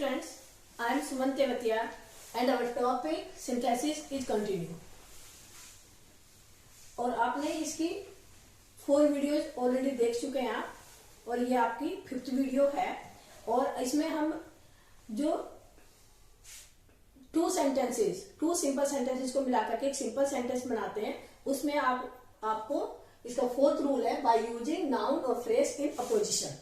friends, I am Suman Tevatia and our topic synthesis is continue. और आपने इसकी 4 videos already देख चुके हैं आप और ये आपकी 5th वीडियो है। और इसमें हम जो 2 सिंपल सेंटेंसेस को मिलाकर के एक सिंपल सेंटेंस बनाते हैं, उसमें आपको इसका 4th रूल है बाय यूजिंग नाउन और फ्रेज इन अपोजिशन।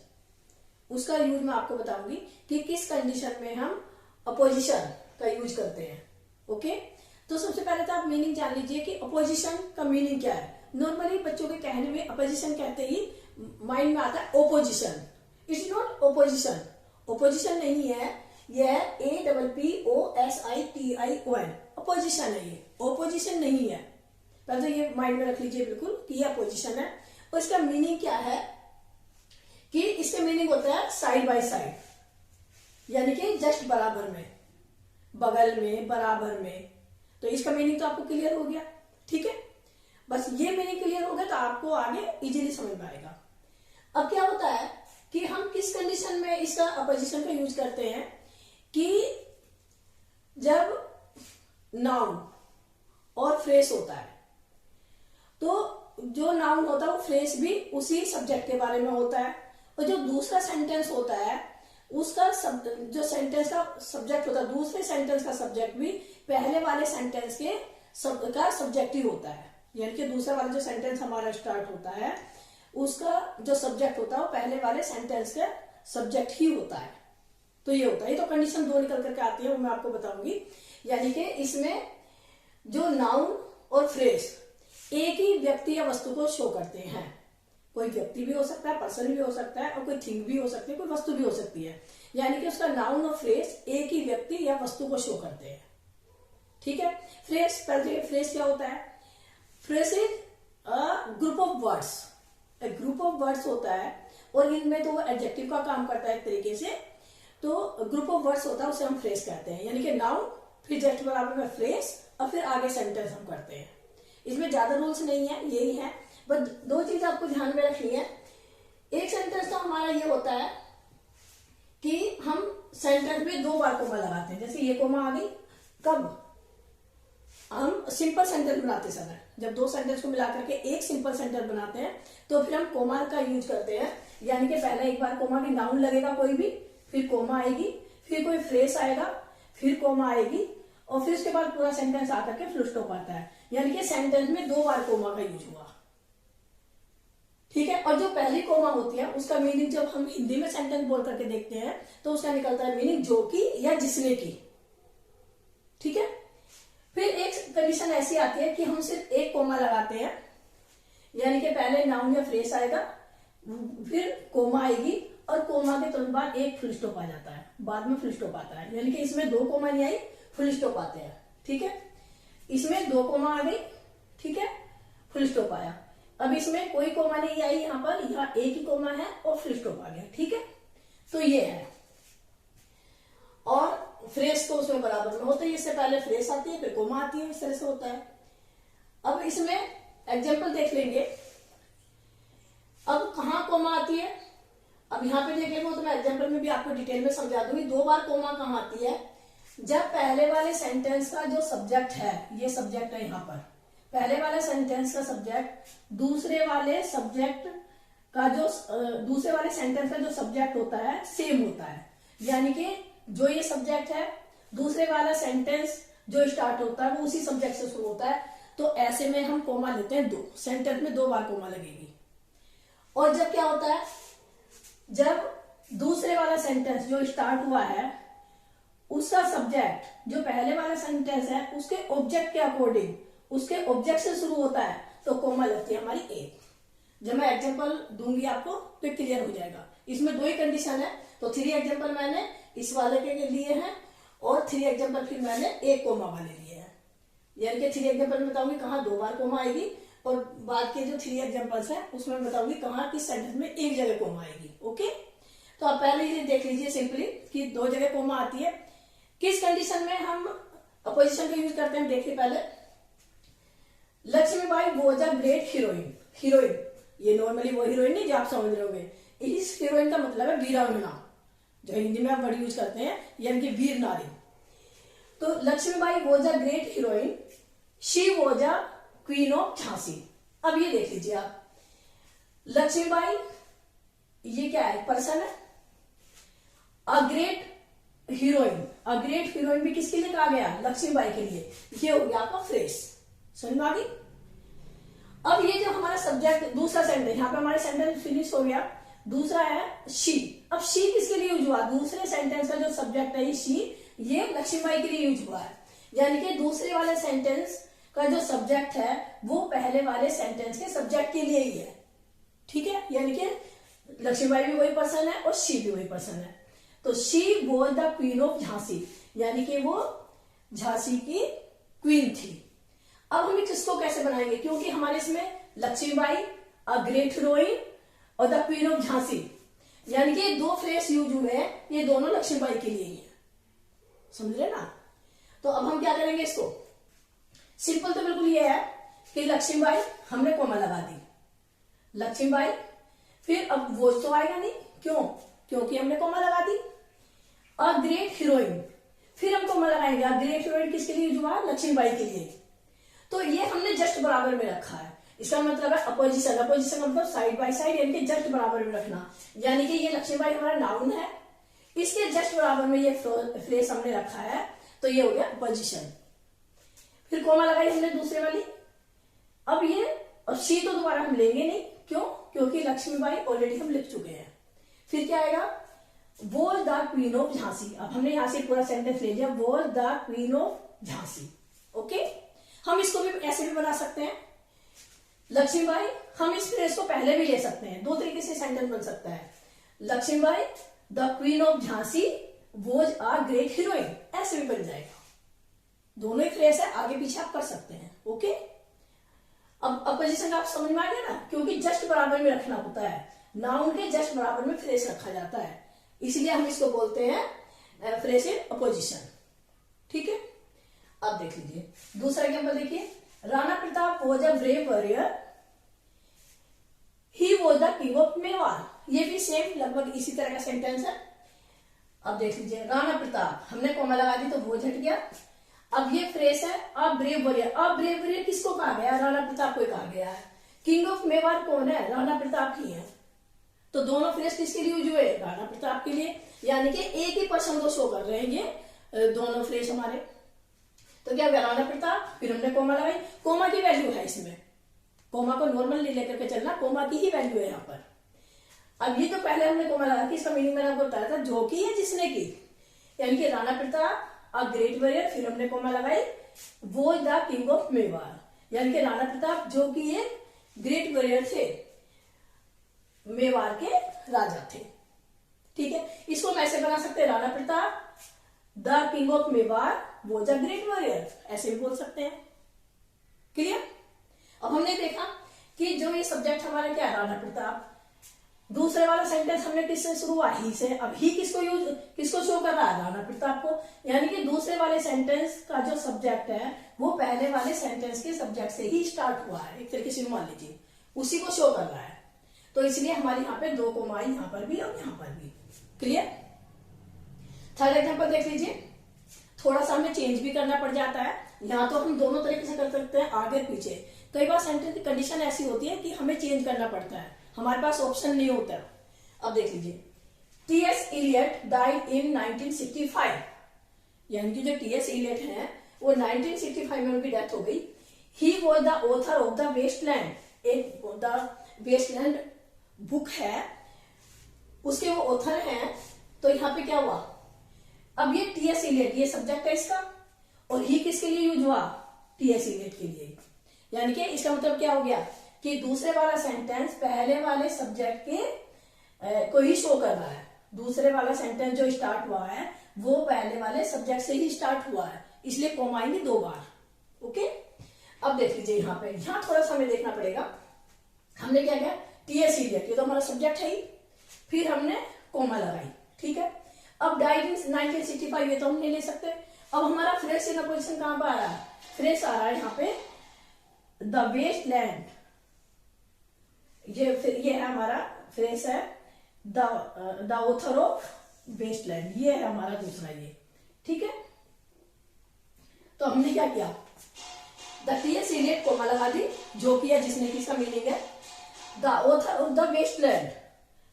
उसका यूज मैं आपको बताऊंगी कि किस कंडीशन में हम अपोजिशन का यूज करते हैं। ओके, तो सबसे पहले तो आप मीनिंग जान लीजिए कि अपोजिशन का मीनिंग क्या है। नॉर्मली बच्चों के कहने में अपोजिशन कहते ही माइंड में आता है opposition. It's not opposition, opposition नहीं है, यह APPOSITION अपोजिशन है, ये ओपोजिशन नहीं है। पहले तो ये माइंड में रख लीजिए बिल्कुल कि ये अपोजिशन है। और इसका मीनिंग क्या है कि इसका मीनिंग होता है साइड बाय साइड, यानी कि जस्ट बराबर में, बगल में, बराबर में। तो इसका मीनिंग तो आपको क्लियर हो गया, ठीक है। बस ये मीनिंग क्लियर हो गया तो आपको आगे इजीली समझ में आएगा। अब क्या होता है कि हम किस कंडीशन में इसका अपोजिशन का यूज करते हैं कि जब नाउन और फ्रेज होता है, तो जो नाउन होता है वो फ्रेज भी उसी सब्जेक्ट के बारे में होता है, और जो दूसरा सेंटेंस होता है उसका जो सेंटेंस का सब्जेक्ट होता है, दूसरे सेंटेंस का सब्जेक्ट भी पहले वाले सेंटेंस के का सब्जेक्ट ही होता है। यानी कि दूसरा वाला जो सेंटेंस हमारा स्टार्ट होता है उसका जो सब्जेक्ट होता है वो पहले वाले सेंटेंस का सब्जेक्ट ही होता है। तो ये होता है, तो कंडीशन 2 निकल करके आती है, वो मैं आपको बताऊंगी। यानी कि इसमें जो नाउन और फ्रेज एक ही व्यक्ति या वस्तु को शो करते हैं। कोई व्यक्ति भी हो सकता है, पर्सन भी हो सकता है, और कोई थिंग भी हो सकती है, कोई वस्तु भी हो सकती है। यानी कि उसका नाउन और फ्रेज एक ही व्यक्ति या वस्तु को शो करते हैं, ठीक है। फ्रेज, पहले फ्रेज क्या होता है? Phrase is a group of words, group of words होता है, और इनमें तो वो एडजेक्टिव का काम करता है एक तरीके से। तो ग्रुप ऑफ वर्ड्स होता है, उसे हम फ्रेज कहते हैं। यानी कि नाउन, फिर जस्ट बराबर में फ्रेज, और फिर आगे सेंटेंस हम करते हैं। इसमें ज्यादा रूल्स नहीं है, यही है। बस 2 चीज आपको ध्यान में रखनी है। एक सेंटेंस तो हमारा ये होता है कि हम सेंटेंस में 2 बार कोमा लगाते हैं। जैसे ये कोमा आ गई, कब हम सिंपल सेंटेंस बनाते समय, जब 2 सेंटेंस को मिलाकर के एक सिंपल सेंटेंस बनाते हैं तो फिर हम कोमा का यूज करते हैं। यानी कि पहले एक बार कोमा की नाउन लगेगा कोई भी, फिर कोमा आएगी, फिर कोई फ्रेज आएगा, फिर कोमा आएगी, और फिर उसके बाद पूरा सेंटेंस आकर के फुल स्टॉप आता है। यानी कि सेंटेंस में 2 बार कोमा का यूज हुआ, ठीक है। और जो पहली कोमा होती है उसका मीनिंग जब हम हिंदी में सेंटेंस बोल करके देखते हैं तो उसका निकलता है मीनिंग जो कि या जिसने की, ठीक है। फिर एक कंडीशन ऐसी आती है कि हम सिर्फ एक कोमा लगाते हैं, यानी कि पहले नाउन या फ्रेज आएगा, फिर कोमा आएगी, और कोमा के तुरंत बाद एक फुल स्टॉप आ जाता है, बाद में फुल स्टॉप आता है। यानी कि इसमें 2 कोमा नहीं आई, फुल स्टॉप आते हैं, ठीक है। इसमें 2 कोमा आ गई, ठीक है, फुल स्टॉप आया। अब इसमें कोई कोमा नहीं आई, यहाँ पर यहाँ एक ही कोमा है और फुल स्टॉप आ गया, ठीक है। तो ये है। और फ्रेज तो उसमें बराबर में होता है, इससे पहले फ्रेज आती है, फिर कोमा आती है, इस तरह से होता है। अब इसमें एग्जाम्पल देख लेंगे। अब कहाँ कोमा आती है, अब यहाँ पे देख लेंगे, तो मैं एग्जाम्पल में भी आपको डिटेल में समझा दूंगी। 2 बार कोमा कहाँ आती है? जब पहले वाले सेंटेंस का जो सब्जेक्ट है, ये सब्जेक्ट है यहाँ पर, पहले वाले सेंटेंस का सब्जेक्ट दूसरे वाले सब्जेक्ट का जो दूसरे वाले सेंटेंस का जो सब्जेक्ट होता है सेम होता है। यानी कि जो ये सब्जेक्ट है, दूसरे वाला सेंटेंस जो स्टार्ट होता है वो उसी सब्जेक्ट से शुरू होता है। तो ऐसे में हम कोमा लेते हैं 2, सेंटेंस में 2 बार कोमा लगेगी। और जब क्या होता है, जब दूसरे वाला सेंटेंस जो स्टार्ट हुआ है उसका सब्जेक्ट जो पहले वाला सेंटेंस है उसके ऑब्जेक्ट के अकॉर्डिंग, उसके ऑब्जेक्ट से शुरू होता है, तो कोमा लगती है हमारी 1। जब मैं एग्जांपल दूंगी आपको तो क्लियर हो जाएगा। इसमें 2 ही कंडीशन है, तो 3 एग्जांपल मैंने इस वाले के लिए हैं, और 3 एग्जांपल फिर मैंने 1 कोमा वाले लिए हैं। यानी कि 3 एग्जांपल में बताऊंगी कहाँ 2 बार कोमा आएगी, और बाद के जो 3 एग्जांपल्स हैं उसमें बताऊंगी कहाँ किस सेंटेंस में एक जगह कोमा आएगी। ओके, तो आप पहले ये देख लीजिए सिंपली कि 2 जगह कोमा आती है। किस कंडीशन में हम अपोजिशन का यूज करते हैं देखिए। पहले Laxmibai was a great heroine. Heroine ये नॉर्मली वो हीरोइन नहीं जो आप समझ रहे होगे, इस हीरोइन का मतलब है वीरांगना। जो हिंदी में आप वर्ड यूज करते हैं, यानी कि वीर नारी। तो Laxmibai was a great heroine, she was a queen of Jhansi. अब ये देख लीजिए आप, लक्ष्मीबाई ये क्या है, पर्सन है। अ ग्रेट हीरोइन, अ ग्रेट हीरोइन भी किसके लिए कहा गया, लक्ष्मीबाई के लिए। ये हो गया आपका फ्रेज, समझ में आ गई। अब ये जो हमारा सब्जेक्ट, दूसरा सेंटेंस, यहाँ पे हमारे सेंटेंस फिनिश हो गया। दूसरा है शी। अब शी किसके लिए यूज हुआ, दूसरे सेंटेंस का जो सब्जेक्ट है ये शी, ये लक्ष्मीबाई के लिए यूज हुआ है। यानी कि दूसरे वाले सेंटेंस का जो सब्जेक्ट है वो पहले वाले सेंटेंस के सब्जेक्ट के लिए ही है, ठीक है। यानी कि लक्ष्मीबाई भी वही पर्सन है और शी भी वही पर्सन है। तो she was the queen of Jhansi, यानी कि वो झांसी की क्वीन थी। अब हम किसको कैसे बनाएंगे, क्योंकि हमारे इसमें लक्ष्मीबाई, अ ग्रेट हीरोइन और द क्वीन ऑफ झांसी, यानी कि दो फ्रेज यूज हुए हैं, ये दोनों लक्ष्मीबाई के लिए ही है, समझ रहे ना। तो अब हम क्या करेंगे इसको, सिंपल तो बिल्कुल ये है कि लक्ष्मीबाई हमने कोमा लगा दी, लक्ष्मीबाई, फिर अब वो तो आएगा नहीं, क्यों, क्योंकि हमने कोमा लगा दी। अ ग्रेट हीरोइन, फिर हम कोमा लगाएंगे। अ ग्रेट हीरोइन किसके लिए यूज हुआ, लक्ष्मीबाई के लिए। तो ये हमने जस्ट बराबर में रखा है, इसका मतलब है अपोजिशन। अपोजिशन मतलब साइड बाय साइड, यानी कि जस्ट बराबर में रखना। यानी कि ये लक्ष्मीबाई हमारा नाउन है, इसके जस्ट बराबर में ये फ्रेज हमने रखा है, तो ये हो गया अपोजिशन। फिर कोमा लगाई हमने दूसरे वाली। अब ये और शी तो दोबारा हम लेंगे नहीं, क्यों, क्योंकि लक्ष्मीबाई ऑलरेडी हम लिख चुके हैं। फिर क्या आएगा, was the queen of Jhansi. अब हमने यहां से पूरा सेंटेंस ले लिया, was the queen of Jhansi. Okay, हम इसको भी ऐसे भी बना सकते हैं, लक्ष्मीबाई, हम इस फ्रेज को पहले भी ले सकते हैं, दो तरीके से सेंटेंस बन सकता है। Laxmibai the queen of Jhansi was a great heroine, ऐसे भी बन जाएगा। दोनों ही फ्रेज है, आगे पीछे आप कर सकते हैं। ओके, अब अपोजिशन आप समझ में आ गया ना, क्योंकि जस्ट बराबर में रखना होता है, नाउन के जस्ट बराबर में फ्रेज रखा जाता है, इसलिए हम इसको बोलते हैं फ्रेज इन अपोजिशन, ठीक है। अब देख लीजिए दूसरा एग्जांपल देखिए, Rana Pratap was a brave warrior, he was the king of Mewar. ये भी सेम लगभग इसी तरह का सेंटेंस है। अब देख लीजिए, राणा प्रताप, हमने कोमा लगा दी तो वो हट गया। अब ये फ्रेज है a brave warrior. A brave warrior किसको कहा गया, राणा प्रताप को कहा गया है। किंग ऑफ मेवाड़ कौन है, राणा प्रताप ही है। तो दोनों फ्रेज किसके लिए यूज हुए, राणा प्रताप के लिए, यानी कि एक ही पर्सन को शो कर रहे हैं ये दोनों फ्रेज हमारे। तो क्या हुआ, राणा प्रताप, फिर हमने कोमा लगाई। कोमा की वैल्यू है इसमें, कोमा को नॉर्मल नहीं लेकर के चलना, कोमा की ही वैल्यू है यहाँ पर। अब ये तो पहले हमने कोमा लगा कि इसका मीनिंग मैंने आपको बताया था, जो की है जिसने की, यानी कि Rana Pratap a great warrior, फिर हमने कोमा लगाई, वो द किंग ऑफ मेवाड़, यानी कि राणा प्रताप जो कि ये ग्रेट वॉरियर थे, मेवाड़ के राजा थे, ठीक है। इसको हम ऐसे बना सकते हैं, Rana Pratap the king of Mewar was a great warrior, ऐसे भी बोल सकते हैं। क्लियर। अब हमने देखा कि जो ये सब्जेक्ट हमारा क्या है, राणा प्रताप। दूसरे वाला सेंटेंस हमने किससे शुरू हुआ, ही से। अब ही किसको शो कर रहा है, राणा प्रताप को। यानी कि दूसरे वाले सेंटेंस का जो सब्जेक्ट है वो पहले वाले सेंटेंस के सब्जेक्ट से ही स्टार्ट हुआ है, एक तरीके से मान लीजिए, उसी को शो कर रहा है। तो इसलिए हमारे यहाँ पे दो कोमा, यहाँ पर भी और यहाँ पर भी। क्लियर। थर्ड एग्जाम्पल देख लीजिए, थोड़ा सा हमें चेंज भी करना पड़ जाता है। यहाँ तो हम दोनों तरीके से कर सकते हैं, आगे पीछे। कई बार सेंटेंस की कंडीशन ऐसी होती है कि हमें चेंज करना पड़ता है, हमारे पास ऑप्शन नहीं होता। अब देख लीजिए, टी.एस. इलियट डाइड इन 1965, यानी कि जो टी.एस. इलियट है वो 1965 में उनकी डेथ हो गई। He was the author of the Wasteland, एक द वेस्टलैंड बुक है, उसके वो ऑथर हैं। तो यहाँ पे क्या हुआ, अब ये टी.एस. इलियट ये सब्जेक्ट है इसका, और ही किसके लिए यूज हुआ, टी.एस. इलियट के लिए। यानी कि इसका मतलब क्या हो गया कि दूसरे वाला सेंटेंस पहले वाले सब्जेक्ट के को ही शो कर रहा है। दूसरे वाला सेंटेंस जो स्टार्ट हुआ है वो पहले वाले सब्जेक्ट से ही स्टार्ट हुआ है, इसलिए कोमा आएंगे दो बार। ओके। अब देख लीजिए, यहाँ पे यहाँ थोड़ा सा हमें देखना पड़ेगा। हमने क्या किया, टी.एस. इलियट, ये तो हमारा सब्जेक्ट है ही, फिर हमने कोमा लगाई, ठीक है। अब डाइड इन 1965, ये तो हम नहीं ले सकते। अब हमारा फ्रेज इन अपोजिशन कहां पर आ रहा है, फ्रेज आ रहा है यहाँ पे द वेस्टलैंड। ये है हमारा फ्रेज है द ऑथर ऑफ वेस्टलैंड, ये है हमारा दूसरा ये, ठीक है। तो हमने क्या किया, द टीएस इलियट कोमा लगा दी, जो किया जिसने की, इसका मीनिंग है the author of the Wasteland,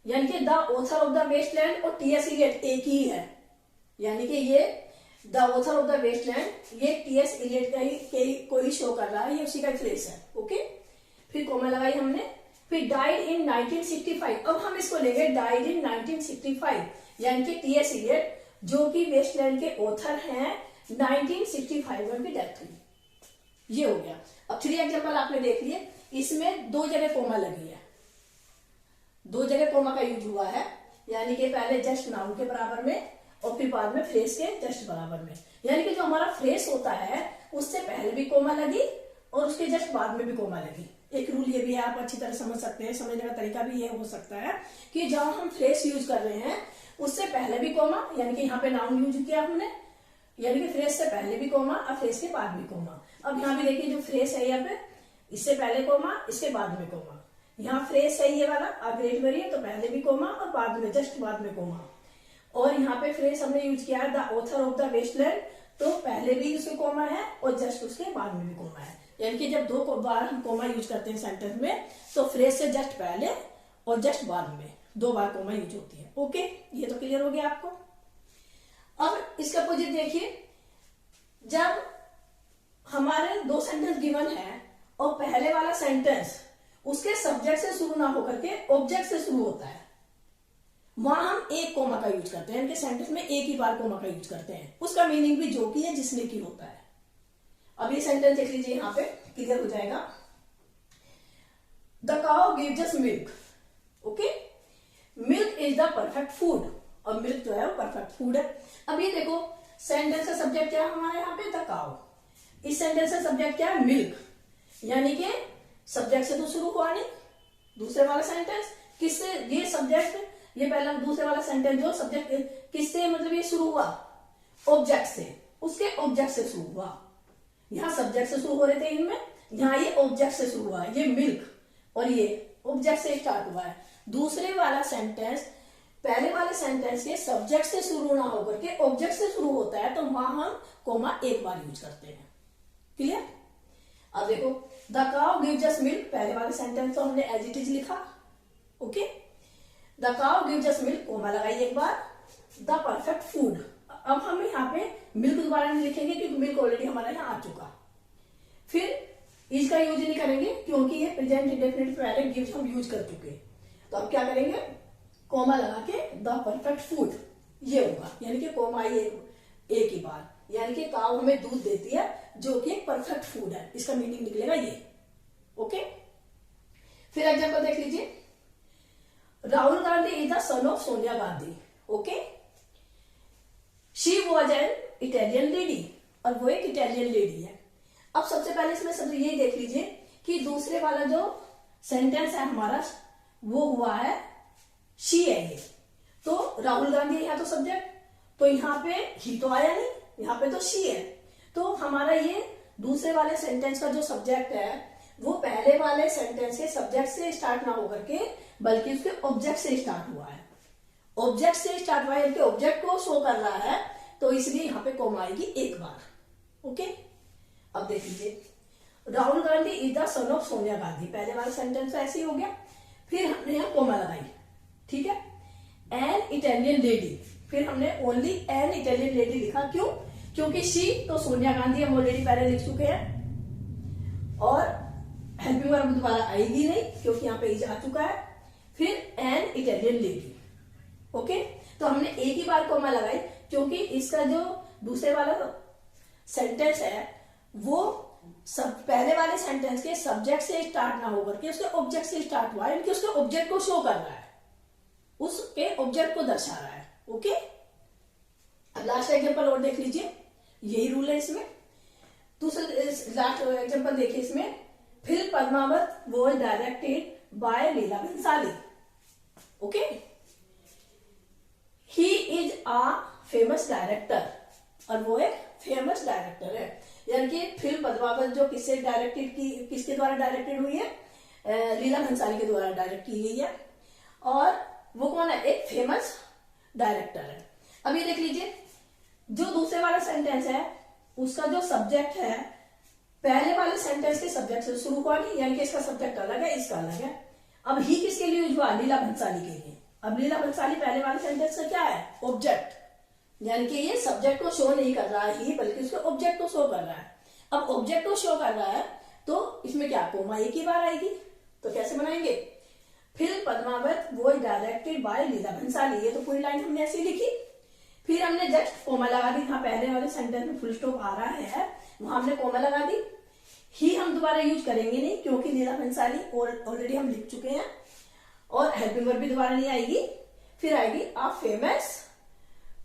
यानी कि the author of the Wasteland और टीएस इलियट एक ही है, यानी कि ये the author of the Wasteland ये टीएस इलियट का ही को ही शो कर रहा है, ये उसी का फ्रेज है, ओके। फिर कोमा लगाई हमने, फिर डाइड इन 1965, अब हम इसको लेंगे डाइड इन 1965, यानी कि टीएस इलियट जो कि वेस्टलैंड के ऑथर हैं 1965 में उनकी डेथ हुई, ये हो गया। अब 3 एग्जाम्पल आपने देख लिए, इसमें 2 जगह कोमा लगी है, 2 जगह कोमा का यूज हुआ है, यानी कि पहले जस्ट नाउन के बराबर में और फिर बाद में फ्रेज के जस्ट बराबर में, यानी कि जो हमारा फ्रेज होता है उससे पहले भी कोमा लगी और उसके जस्ट बाद में भी कोमा लगी। एक रूल ये भी है, आप अच्छी तरह समझ सकते हैं, समझने का तरीका भी ये हो सकता है कि जहां हम फ्रेज यूज कर रहे हैं उससे पहले भी कोमा, यानी कि यहाँ पे नाउन यूज किया हमने, यानी कि फ्रेज से पहले भी कोमा और फ्रेज के बाद भी कोमा। अब यहाँ भी देखिए जो फ्रेज है यहाँ पे, इससे पहले कोमा, इसके बाद में कोमा, यहाँ फ्रेज है ये वाला, आप रेड करिए तो पहले भी कोमा और बाद में जस्ट बाद में कोमा। और यहाँ पे फ्रेज हमने यूज किया है the author of the Wasteland, तो पहले भी उसके कोमा है और जस्ट उसके बाद में भी कोमा है, यानी कि जब 2 बार हम कोमा यूज करते हैं सेंटेंस में तो फ्रेज से जस्ट पहले और जस्ट बाद में 2 बार कोमा यूज होती है, ओके। ये तो क्लियर हो गया आपको। अब इसका अपोजिट देखिए, जब हमारे 2 सेंटेंस गिवन है और पहले वाला सेंटेंस उसके सब्जेक्ट से शुरू ना होकर के ऑब्जेक्ट से शुरू होता है, वहां हम एक कोमा का यूज करते हैं, इनके सेंटेंस में एक ही बार कोमा का यूज करते हैं, उसका मीनिंग भी जो की है जिसने की होता है। अब ये सेंटेंस देख लीजिए, यहां पे क्लियर हो जाएगा, the cow gives us milk, okay, milk is the perfect food, और मिल्क जो है वो परफेक्ट फूड है। अब ये देखो सेंटेंस का सब्जेक्ट क्या है हमारे यहाँ पे, द काउ, इस सेंटेंस का सब्जेक्ट क्या है, मिल्क, यानी कि सब्जेक्ट से तो शुरू हुआ नहीं, दूसरे वाला सेंटेंस किससे, ये सब्जेक्ट, ये पहला दूसरे वाला सेंटेंस जो सब्जेक्ट किससे मतलब ये शुरू हुआ, ऑब्जेक्ट से, उसके ऑब्जेक्ट से शुरू हुआ, यहाँ सब्जेक्ट से शुरू हो रहे थे इनमें, यहाँ ये ऑब्जेक्ट से शुरू हुआ, ये मिल्क और ये ऑब्जेक्ट से स्टार्ट हुआ है। दूसरे वाला सेंटेंस पहले वाले सेंटेंस के सब्जेक्ट से शुरू ना होकर के ऑब्जेक्ट से शुरू होता है, तो वहां हम कोमा एक बार यूज करते हैं, क्लियर। अब देखो the cow gives us milk, पहले वाले सेंटेंस तो हमने एज इट इज लिखा, okay, the cow gives us milk, comma लगाइए एक बार, द परफेक्ट फूड। अब हम यहाँ पे मिल्क दोबारा नहीं लिखेंगे क्योंकि मिल्क ऑलरेडी हमारे यहाँ आ चुका। फिर इज का यूज नहीं करेंगे क्योंकि ये प्रेजेंट इंडेफिनिट पहले गिव्स हम यूज कर चुके, तो अब क्या करेंगे, कोमा लगा के द परफेक्ट फूड, ये होगा, यानी कि कोमा ये एक ही बार, यानी कि काऊ हमें दूध देती है जो कि एक परफेक्ट फूड है, इसका मीनिंग निकलेगा ये, ओके। फिर एग्जांपल देख लीजिए, Rahul Gandhi is the son of Sonia Gandhi, okay, she was an Italian lady, और वो एक इटालियन लेडी है। अब सबसे पहले इसमें सब यही देख लीजिए कि दूसरे वाला जो सेंटेंस है हमारा वो हुआ है शी है ये, तो राहुल गांधी है यहाँ तो सब्जेक्ट, तो यहाँ पे ही तो आया नहीं, यहाँ पे तो शी है, तो हमारा ये दूसरे वाले सेंटेंस का जो सब्जेक्ट है वो पहले वाले सेंटेंस के सब्जेक्ट से स्टार्ट ना होकर के बल्कि उसके ऑब्जेक्ट से स्टार्ट हुआ है, ऑब्जेक्ट से स्टार्ट हुआ है, ऑब्जेक्ट को शो कर रहा है, तो इसलिए यहाँ पे कोमा आएगी एक बार, ओके। अब देख लीजिए, Rahul Gandhi is the son of Sonia Gandhi, पहले वाला सेंटेंस तो ऐसे ही हो गया, फिर हमने यहाँ कोमा लगाई, ठीक है, एन इटालियन लेडी, फिर हमने ओनली एन इटालियन लेडी लिखा, क्यों, क्योंकि शी तो सोनिया गांधी हम ऑलरेडी पहले लिख चुके हैं, और हेल्पिंग वर्ब दोबारा आएगी नहीं क्योंकि यहाँ पे इज आ चुका है, फिर एन इटालियन लेडी, ओके। तो हमने एक ही बार कोमा लगाई क्योंकि इसका जो दूसरे वाला सेंटेंस है वो सब पहले वाले सेंटेंस के सब्जेक्ट से स्टार्ट ना होकर के उसके ऑब्जेक्ट से स्टार्ट हुआ है, यानी कि उसके ऑब्जेक्ट को शो कर रहा है, उसके ऑब्जेक्ट को दर्शा रहा है, ओके। अब लास्ट एग्जांपल और देख लीजिए, यही रूल है इसमें। दूसरा लास्ट एग्जांपल देखिए इसमें, film Padmaavat was directed by Leela Bhansali, okay. He is a famous director, और वो एक फेमस डायरेक्टर है, यानी कि फिल्म पद्मावत जो किससे डायरेक्टेड की, किसके द्वारा डायरेक्टेड हुई है, लीला भंसाली के द्वारा डायरेक्ट की गई है, और वो कौन है, एक फेमस डायरेक्टर है। अब ये देख लीजिए, जो दूसरे वाला सेंटेंस है उसका जो सब्जेक्ट है पहले वाले सेंटेंस के सब्जेक्ट से शुरू हुआ नहीं, यानी कि इसका सब्जेक्ट अलग है, इसका अलग है। अब ही किसके लिए यूज हुआ? लीला भंसाली के लिए। अब लीला भंसाली पहले वाले सेंटेंस का क्या है? ऑब्जेक्ट, यानी कि ये सब्जेक्ट को शो नहीं कर रहा है ही, बल्कि उसके ऑब्जेक्ट को शो कर रहा है। अब ऑब्जेक्ट को शो कर रहा है तो इसमें क्या कोमा एक ही बार आएगी, तो कैसे बनाएंगे? Film Padmaavat was directed by Leela Bhansali, ये तो पूरी लाइन हमने ऐसी लिखी। फिर हमने जस्ट कोमा लगा दी, हाँ पहले वाले सेंटेंस में फुल स्टॉप आ रहा है वहां हमने कोमा लगा दी। ही हम दोबारा यूज करेंगे नहीं क्योंकि लीला भंसाली ऑलरेडी हम लिख चुके हैं, और हेल्पिंग वर्ब भी दोबारा नहीं आएगी। फिर आएगी अ फेमस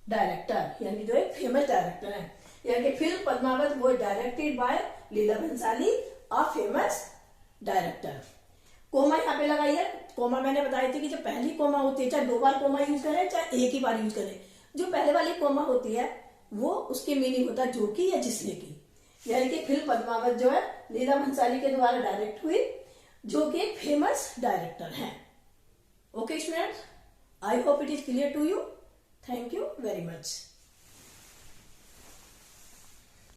डायरेक्टर, यानी जो एक फेमस डायरेक्टर है, यानी कि फिल्म पद्मावत वो directed by Leela Bhansali a famous director. Comma यहाँ पे लगाई है। कोमा मैंने बताई थी कि जो पहली कोमा होती है, चाहे 2 बार कोमा यूज करें चाहे एक ही बार यूज करें, जो पहले वाली कोमा होती है वो उसकी मीनिंग होता है जो कि या जिसने की, यानी कि फिल्म पद्मावत जो है लीला भंसाली के द्वारा डायरेक्ट हुई, जो कि एक फेमस डायरेक्टर है। Okay students, I hope it is clear to you. Thank you very much.